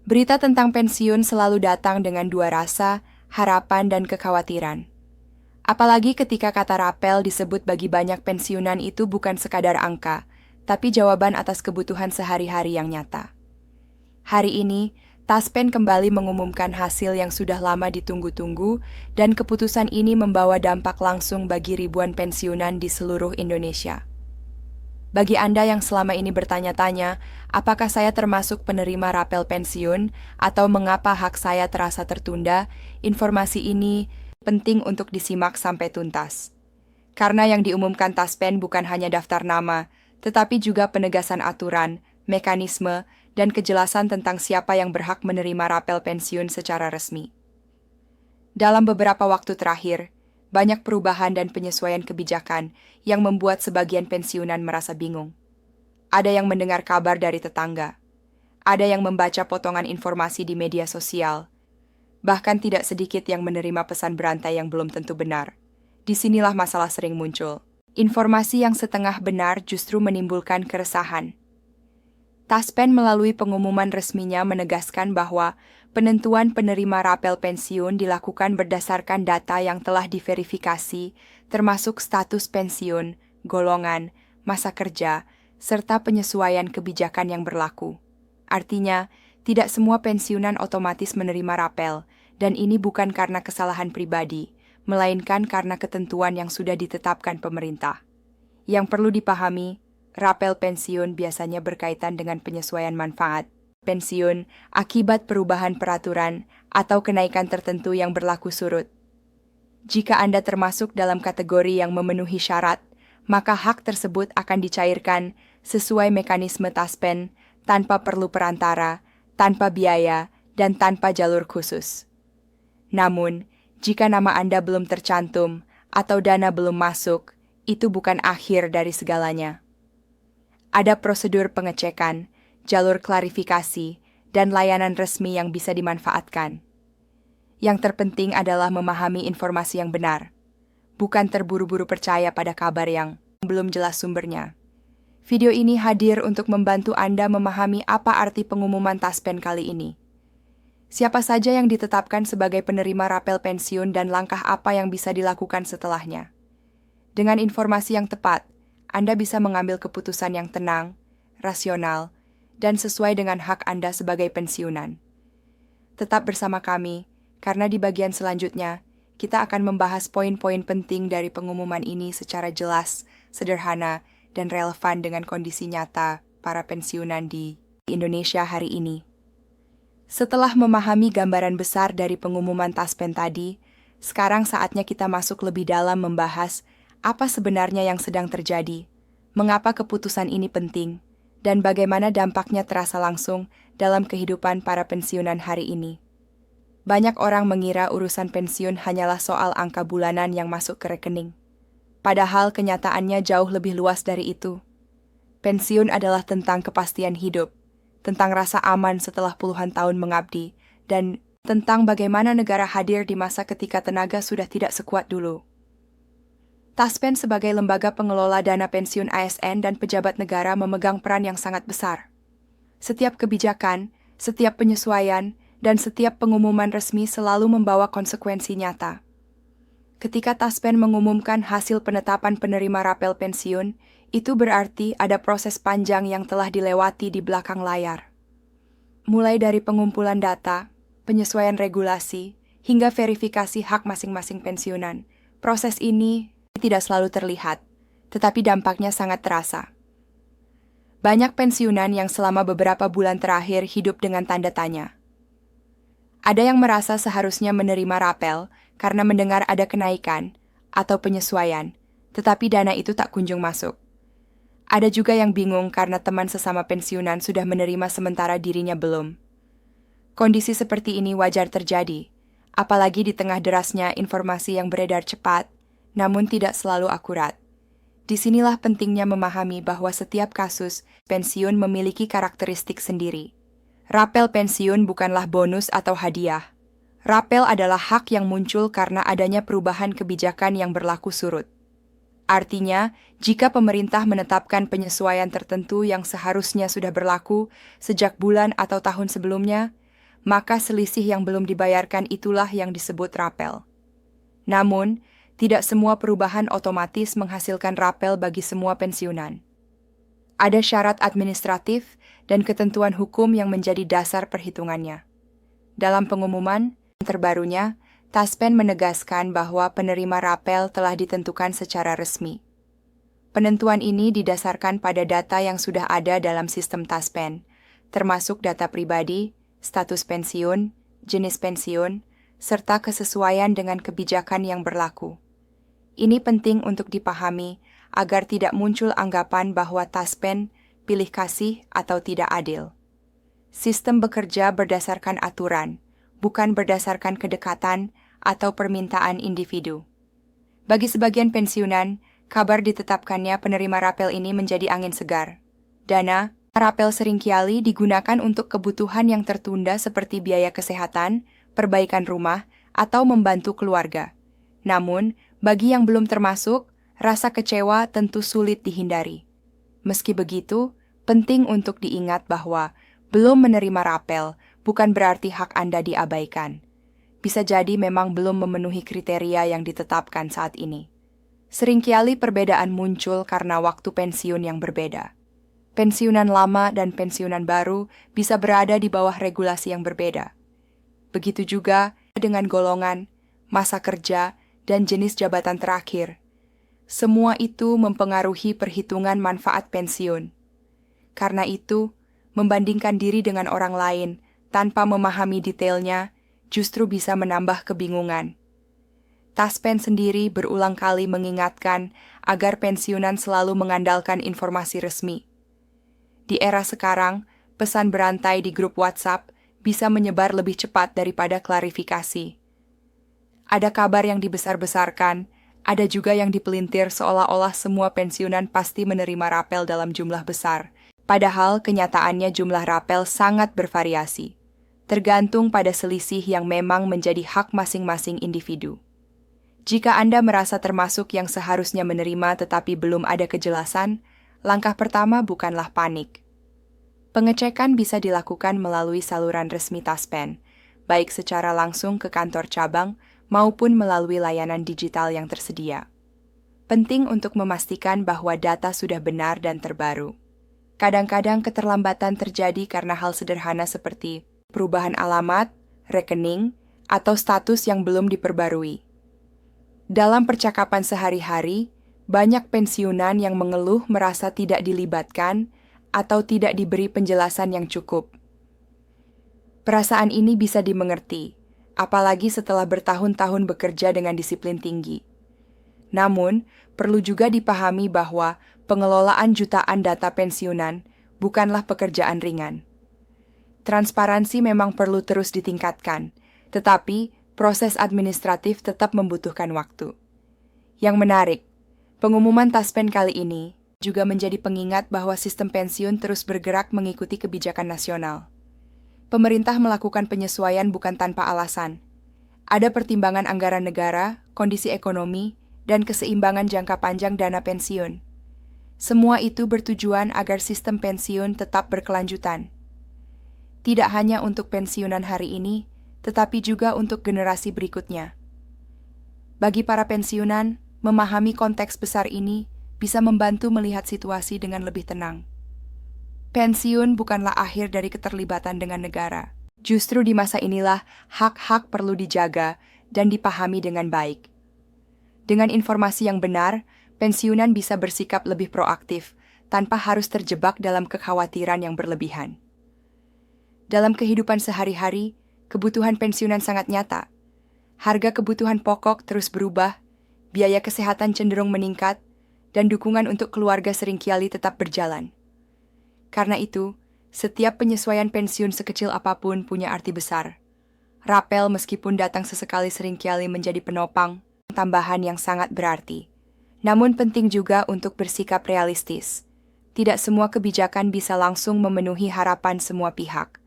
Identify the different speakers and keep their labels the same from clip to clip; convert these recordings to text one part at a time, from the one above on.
Speaker 1: Berita tentang pensiun selalu datang dengan dua rasa, harapan dan kekhawatiran. Apalagi ketika kata rapel disebut bagi banyak pensiunan itu bukan sekadar angka, tapi jawaban atas kebutuhan sehari-hari yang nyata. Hari ini, Taspen kembali mengumumkan hasil yang sudah lama ditunggu-tunggu dan keputusan ini membawa dampak langsung bagi ribuan pensiunan di seluruh Indonesia. Bagi Anda yang selama ini bertanya-tanya, apakah saya termasuk penerima rapel pensiun atau mengapa hak saya terasa tertunda, informasi ini penting untuk disimak sampai tuntas. Karena yang diumumkan Taspen bukan hanya daftar nama, tetapi juga penegasan aturan, mekanisme, dan kejelasan tentang siapa yang berhak menerima rapel pensiun secara resmi. Dalam beberapa waktu terakhir, banyak perubahan dan penyesuaian kebijakan yang membuat sebagian pensiunan merasa bingung. Ada yang mendengar kabar dari tetangga, ada yang membaca potongan informasi di media sosial, bahkan tidak sedikit yang menerima pesan berantai yang belum tentu benar. Disinilah masalah sering muncul. Informasi yang setengah benar justru menimbulkan keresahan. Taspen melalui pengumuman resminya menegaskan bahwa penentuan penerima rapel pensiun dilakukan berdasarkan data yang telah diverifikasi, termasuk status pensiun, golongan, masa kerja, serta penyesuaian kebijakan yang berlaku. Artinya, tidak semua pensiunan otomatis menerima rapel, dan ini bukan karena kesalahan pribadi, melainkan karena ketentuan yang sudah ditetapkan pemerintah. Yang perlu dipahami, rapel pensiun biasanya berkaitan dengan penyesuaian manfaat pensiun akibat perubahan peraturan atau kenaikan tertentu yang berlaku surut. Jika Anda termasuk dalam kategori yang memenuhi syarat, maka hak tersebut akan dicairkan sesuai mekanisme Taspen, tanpa perlu perantara, tanpa biaya, dan tanpa jalur khusus. Namun, jika nama Anda belum tercantum atau dana belum masuk, itu bukan akhir dari segalanya. Ada prosedur pengecekan, jalur klarifikasi, dan layanan resmi yang bisa dimanfaatkan. Yang terpenting adalah memahami informasi yang benar, bukan terburu-buru percaya pada kabar yang belum jelas sumbernya. Video ini hadir untuk membantu Anda memahami apa arti pengumuman Taspen kali ini. Siapa saja yang ditetapkan sebagai penerima rapel pensiun dan langkah apa yang bisa dilakukan setelahnya. Dengan informasi yang tepat, Anda bisa mengambil keputusan yang tenang, rasional, dan sesuai dengan hak Anda sebagai pensiunan. Tetap bersama kami, karena di bagian selanjutnya, kita akan membahas poin-poin penting dari pengumuman ini secara jelas, sederhana, dan relevan dengan kondisi nyata para pensiunan di Indonesia hari ini. Setelah memahami gambaran besar dari pengumuman Taspen tadi, sekarang saatnya kita masuk lebih dalam membahas apa sebenarnya yang sedang terjadi, mengapa keputusan ini penting, dan bagaimana dampaknya terasa langsung dalam kehidupan para pensiunan hari ini. Banyak orang mengira urusan pensiun hanyalah soal angka bulanan yang masuk ke rekening. Padahal kenyataannya jauh lebih luas dari itu. Pensiun adalah tentang kepastian hidup, tentang rasa aman setelah puluhan tahun mengabdi, dan tentang bagaimana negara hadir di masa ketika tenaga sudah tidak sekuat dulu. Taspen sebagai lembaga pengelola dana pensiun ASN dan pejabat negara memegang peran yang sangat besar. Setiap kebijakan, setiap penyesuaian, dan setiap pengumuman resmi selalu membawa konsekuensi nyata. Ketika Taspen mengumumkan hasil penetapan penerima rapel pensiun, itu berarti ada proses panjang yang telah dilewati di belakang layar. Mulai dari pengumpulan data, penyesuaian regulasi, hingga verifikasi hak masing-masing pensiunan, proses ini tidak selalu terlihat, tetapi dampaknya sangat terasa. Banyak pensiunan yang selama beberapa bulan terakhir hidup dengan tanda tanya. Ada yang merasa seharusnya menerima rapel karena mendengar ada kenaikan atau penyesuaian, tetapi dana itu tak kunjung masuk. Ada juga yang bingung karena teman sesama pensiunan sudah menerima sementara dirinya belum. Kondisi seperti ini wajar terjadi, apalagi di tengah derasnya informasi yang beredar cepat, namun tidak selalu akurat. Disinilah pentingnya memahami bahwa setiap kasus pensiun memiliki karakteristik sendiri. Rapel pensiun bukanlah bonus atau hadiah. Rapel adalah hak yang muncul karena adanya perubahan kebijakan yang berlaku surut. Artinya, jika pemerintah menetapkan penyesuaian tertentu yang seharusnya sudah berlaku sejak bulan atau tahun sebelumnya, maka selisih yang belum dibayarkan itulah yang disebut rapel. Namun, tidak semua perubahan otomatis menghasilkan rapel bagi semua pensiunan. Ada syarat administratif dan ketentuan hukum yang menjadi dasar perhitungannya. Dalam pengumuman terbarunya, Taspen menegaskan bahwa penerima rapel telah ditentukan secara resmi. Penentuan ini didasarkan pada data yang sudah ada dalam sistem Taspen, termasuk data pribadi, status pensiun, jenis pensiun, serta kesesuaian dengan kebijakan yang berlaku. Ini penting untuk dipahami agar tidak muncul anggapan bahwa Taspen pilih kasih atau tidak adil. Sistem bekerja berdasarkan aturan, bukan berdasarkan kedekatan atau permintaan individu. Bagi sebagian pensiunan, kabar ditetapkannya penerima rapel ini menjadi angin segar. Dana rapel seringkali digunakan untuk kebutuhan yang tertunda seperti biaya kesehatan, perbaikan rumah, atau membantu keluarga. Namun, bagi yang belum termasuk, rasa kecewa tentu sulit dihindari. Meski begitu, penting untuk diingat bahwa belum menerima rapel bukan berarti hak Anda diabaikan. Bisa jadi memang belum memenuhi kriteria yang ditetapkan saat ini. Seringkali perbedaan muncul karena waktu pensiun yang berbeda. Pensiunan lama dan pensiunan baru bisa berada di bawah regulasi yang berbeda. Begitu juga dengan golongan, masa kerja, dan jenis jabatan terakhir. Semua itu mempengaruhi perhitungan manfaat pensiun. Karena itu, membandingkan diri dengan orang lain tanpa memahami detailnya justru bisa menambah kebingungan. Taspen sendiri berulang kali mengingatkan agar pensiunan selalu mengandalkan informasi resmi. Di era sekarang, pesan berantai di grup WhatsApp bisa menyebar lebih cepat daripada klarifikasi. Ada kabar yang dibesar-besarkan, ada juga yang dipelintir seolah-olah semua pensiunan pasti menerima rapel dalam jumlah besar. Padahal kenyataannya jumlah rapel sangat bervariasi, tergantung pada selisih yang memang menjadi hak masing-masing individu. Jika Anda merasa termasuk yang seharusnya menerima tetapi belum ada kejelasan, langkah pertama bukanlah panik. Pengecekan bisa dilakukan melalui saluran resmi Taspen, baik secara langsung ke kantor cabang maupun melalui layanan digital yang tersedia. Penting untuk memastikan bahwa data sudah benar dan terbaru. Kadang-kadang keterlambatan terjadi karena hal sederhana seperti perubahan alamat, rekening, atau status yang belum diperbarui. Dalam percakapan sehari-hari, banyak pensiunan yang mengeluh merasa tidak dilibatkan atau tidak diberi penjelasan yang cukup. Perasaan ini bisa dimengerti, apalagi setelah bertahun-tahun bekerja dengan disiplin tinggi. Namun, perlu juga dipahami bahwa pengelolaan jutaan data pensiunan bukanlah pekerjaan ringan. Transparansi memang perlu terus ditingkatkan, tetapi proses administratif tetap membutuhkan waktu. Yang menarik, pengumuman Taspen kali ini juga menjadi pengingat bahwa sistem pensiun terus bergerak mengikuti kebijakan nasional. Pemerintah melakukan penyesuaian bukan tanpa alasan. Ada pertimbangan anggaran negara, kondisi ekonomi, dan keseimbangan jangka panjang dana pensiun. Semua itu bertujuan agar sistem pensiun tetap berkelanjutan. Tidak hanya untuk pensiunan hari ini, tetapi juga untuk generasi berikutnya. Bagi para pensiunan, memahami konteks besar ini bisa membantu melihat situasi dengan lebih tenang. Pensiun bukanlah akhir dari keterlibatan dengan negara. Justru di masa inilah hak-hak perlu dijaga dan dipahami dengan baik. Dengan informasi yang benar, pensiunan bisa bersikap lebih proaktif tanpa harus terjebak dalam kekhawatiran yang berlebihan. Dalam kehidupan sehari-hari, kebutuhan pensiunan sangat nyata. Harga kebutuhan pokok terus berubah, biaya kesehatan cenderung meningkat, dan dukungan untuk keluarga seringkali tetap berjalan. Karena itu, setiap penyesuaian pensiun sekecil apapun punya arti besar. Rapel meskipun datang sesekali seringkali menjadi penopang, tambahan yang sangat berarti. Namun penting juga untuk bersikap realistis. Tidak semua kebijakan bisa langsung memenuhi harapan semua pihak.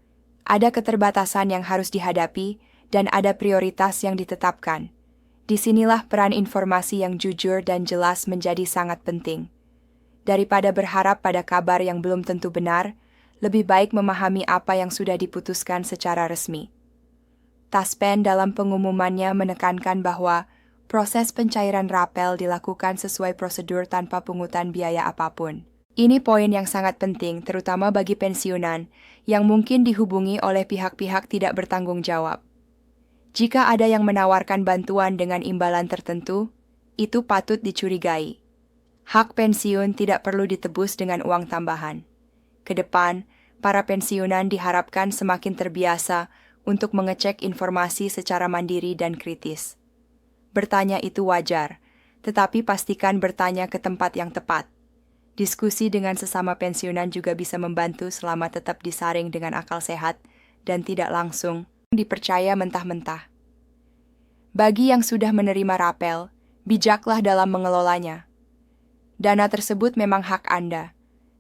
Speaker 1: Ada keterbatasan yang harus dihadapi dan ada prioritas yang ditetapkan. Disinilah peran informasi yang jujur dan jelas menjadi sangat penting. Daripada berharap pada kabar yang belum tentu benar, lebih baik memahami apa yang sudah diputuskan secara resmi. Taspen dalam pengumumannya menekankan bahwa proses pencairan rapel dilakukan sesuai prosedur tanpa pungutan biaya apapun. Ini poin yang sangat penting, terutama bagi pensiunan yang mungkin dihubungi oleh pihak-pihak tidak bertanggung jawab. Jika ada yang menawarkan bantuan dengan imbalan tertentu, itu patut dicurigai. Hak pensiun tidak perlu ditebus dengan uang tambahan. Ke depan, para pensiunan diharapkan semakin terbiasa untuk mengecek informasi secara mandiri dan kritis. Bertanya itu wajar, tetapi pastikan bertanya ke tempat yang tepat. Diskusi dengan sesama pensiunan juga bisa membantu selama tetap disaring dengan akal sehat dan tidak langsung dipercaya mentah-mentah. Bagi yang sudah menerima rapel, bijaklah dalam mengelolanya. Dana tersebut memang hak Anda,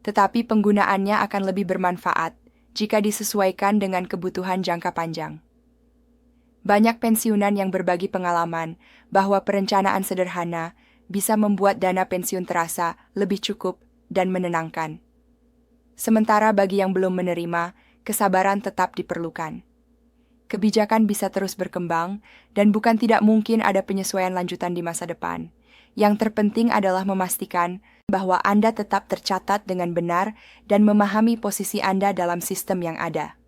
Speaker 1: tetapi penggunaannya akan lebih bermanfaat jika disesuaikan dengan kebutuhan jangka panjang. Banyak pensiunan yang berbagi pengalaman bahwa perencanaan sederhana bisa membuat dana pensiun terasa lebih cukup dan menenangkan. Sementara bagi yang belum menerima, kesabaran tetap diperlukan. Kebijakan bisa terus berkembang, dan bukan tidak mungkin ada penyesuaian lanjutan di masa depan. Yang terpenting adalah memastikan bahwa Anda tetap tercatat dengan benar dan memahami posisi Anda dalam sistem yang ada.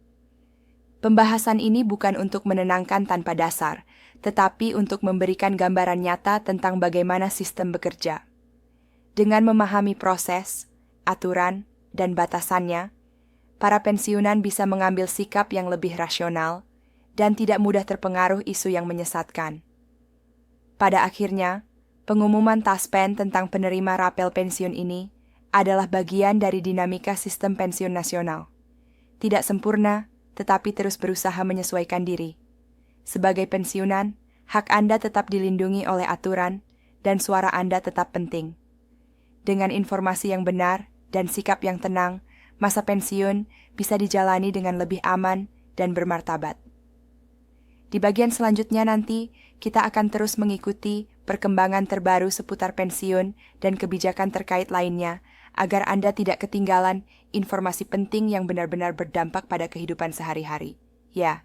Speaker 1: Pembahasan ini bukan untuk menenangkan tanpa dasar, tetapi untuk memberikan gambaran nyata tentang bagaimana sistem bekerja. Dengan memahami proses, aturan, dan batasannya, para pensiunan bisa mengambil sikap yang lebih rasional dan tidak mudah terpengaruh isu yang menyesatkan. Pada akhirnya, pengumuman Taspen tentang penerima rapel pensiun ini adalah bagian dari dinamika sistem pensiun nasional. Tidak sempurna, tetapi terus berusaha menyesuaikan diri. Sebagai pensiunan, hak Anda tetap dilindungi oleh aturan dan suara Anda tetap penting. Dengan informasi yang benar dan sikap yang tenang, masa pensiun bisa dijalani dengan lebih aman dan bermartabat. Di bagian selanjutnya nanti, kita akan terus mengikuti perkembangan terbaru seputar pensiun dan kebijakan terkait lainnya, agar Anda tidak ketinggalan informasi penting yang benar-benar berdampak pada kehidupan sehari-hari. Ya.